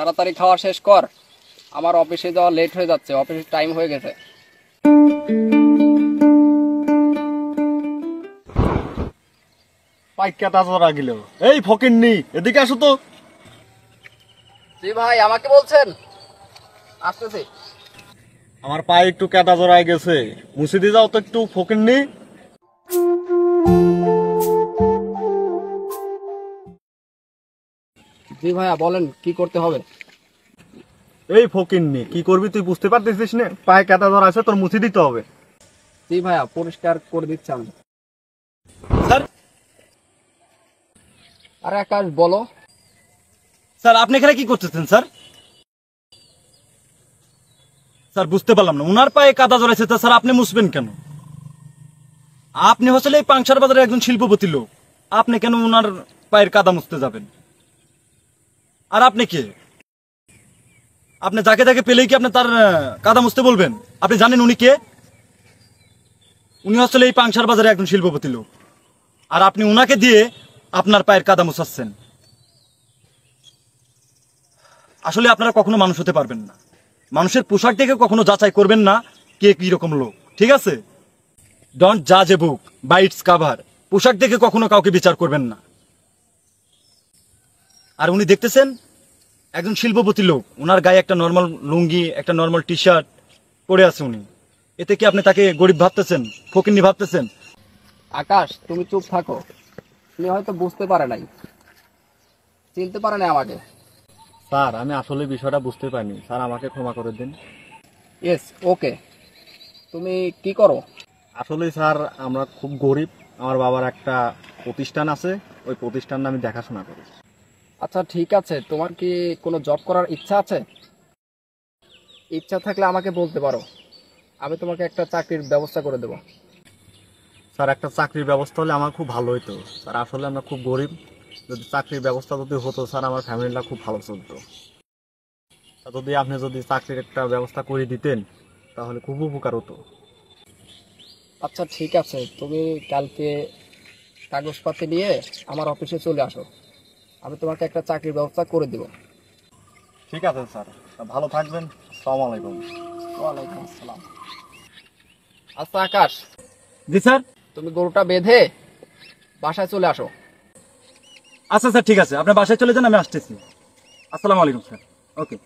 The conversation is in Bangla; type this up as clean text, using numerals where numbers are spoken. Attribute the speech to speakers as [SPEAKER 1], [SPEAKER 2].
[SPEAKER 1] তাড়াতাড়ি খাওয়া শেষ কর, আমার অফিসে যাওয়া লেট হয়ে যাচ্ছে, অফিসের টাইম হয়ে গেছে।
[SPEAKER 2] পাইকাটা জরা গেল। এই ফকিন্নি, এদিকে আসো তো।
[SPEAKER 1] জি ভাই, আমাকে বলছেন? আসতেছি।
[SPEAKER 2] আমার পায়ে একটু কাটা জড়াই গেছে, মুছে দিয়ে যাও তো একটু ফকিন্নি।
[SPEAKER 1] জি ভাইয়া, বলেন কি করতে হবে?
[SPEAKER 2] এই ফকিন্নি, কি করবি তুই বুঝতে পারতেছিস না? পায়ে কাটা জড়া আছে, তোর মুছে দিতে হবে।
[SPEAKER 1] জি ভাইয়া, পরিষ্কার করে দিচ্ছি আমি।
[SPEAKER 2] স্যার,
[SPEAKER 1] আরে আকাশ, বলো।
[SPEAKER 2] স্যার আপনি এখানে কি করতেছেন স্যার? স্যার বুঝতে পারলাম না, উনার পায়ে কাদা জড়াইছে তা স্যার আপনি মুছবেন কেন? আপনি হচ্ছেন এই পাংশার বাজারে একজন শিল্পপতি লোক, আপনি কেন উনার পায়ের কাদা মুছতে যাবেন? আর আপনি কে? আপনি যাকে যাকে পেলেই কি আপনি তার কাদা মুছতে বলবেন? আপনি জানেন উনি কে? উনি হচ্ছেন এই পাংশার বাজারে একজন শিল্পপতি লোক, আর আপনি উনাকে দিয়ে আপনার পায়ের কাদা মুছাচ্ছেন। আসলে আপনারা কখনো মানুষ হতে পারবেন না। মানুষের পোশাক দেখে কখনো যাচাই করবেন না কে কি রকম লোক, ঠিক আছে? ডোন্ট জাজ এ বুক বাই ইটস কভার। পোশাক দেখে কখনো কাউকে বিচার করবেন না। আর উনি দেখতেছেন একজন শিল্পপতি লোক, ওনার গায়ে একটা নর্মাল লুঙ্গি, একটা নর্মাল টি শার্ট পরে আছে উনি। এতে কি আপনি তাকে গরিব ভাবতেছেন, ফকিন্নি ভাবতেছেন?
[SPEAKER 1] আকাশ, তুমি চুপ থাকো। তুমি হয়তো বুঝতে পারে নাই, চিনতে পারে নাই আমাকে।
[SPEAKER 2] স্যার আমি আসলে বিষয়টা বুঝতে পারিনি স্যার, আমাকে ক্ষমা করে দিন।
[SPEAKER 1] ইয়েস, ওকে। তুমি কি করো?
[SPEAKER 2] আসলে স্যার আমরা খুব গরিব, আমার বাবার একটা প্রতিষ্ঠান আছে, ওই প্রতিষ্ঠানটা আমি দেখাশোনা করি।
[SPEAKER 1] আচ্ছা ঠিক আছে, তোমার কি কোনো জব করার ইচ্ছা আছে? ইচ্ছা থাকলে আমাকে বলতে পারো, আমি তোমাকে একটা চাকরির ব্যবস্থা করে দেবো।
[SPEAKER 2] স্যার একটা চাকরির ব্যবস্থা হলে আমার খুব ভালো হতো স্যার, আসলে আমরা খুব গরিব, যদি চাকরির ব্যবস্থা যদি হতো স্যার আমার ফ্যামিলিটা খুব ভালো চলতো। যদি আপনি যদি চাকরির একটা ব্যবস্থা করে দিতেন তাহলে খুব উপকার হতো।
[SPEAKER 1] আচ্ছা ঠিক আছে, তুমি কালকে কাগজপাতি নিয়ে আমার অফিসে চলে আসো, আমি তোমাকে একটা চাকরির ব্যবস্থা করে দেবো।
[SPEAKER 2] ঠিক আছে স্যার, ভালো থাকবেন। আসসালামু আলাইকুম।
[SPEAKER 1] ওয়ালাইকুম আসসালাম। আচ্ছা আকাশ,
[SPEAKER 2] জি স্যার।
[SPEAKER 1] তুমি গরুটা বেঁধে বাসায় চলে আসো।
[SPEAKER 2] আচ্ছা স্যার ঠিক আছে, আপনার বাসায় চলে যান, আমি আসতেছি। আসসালামু আলাইকুম স্যার। ওকে।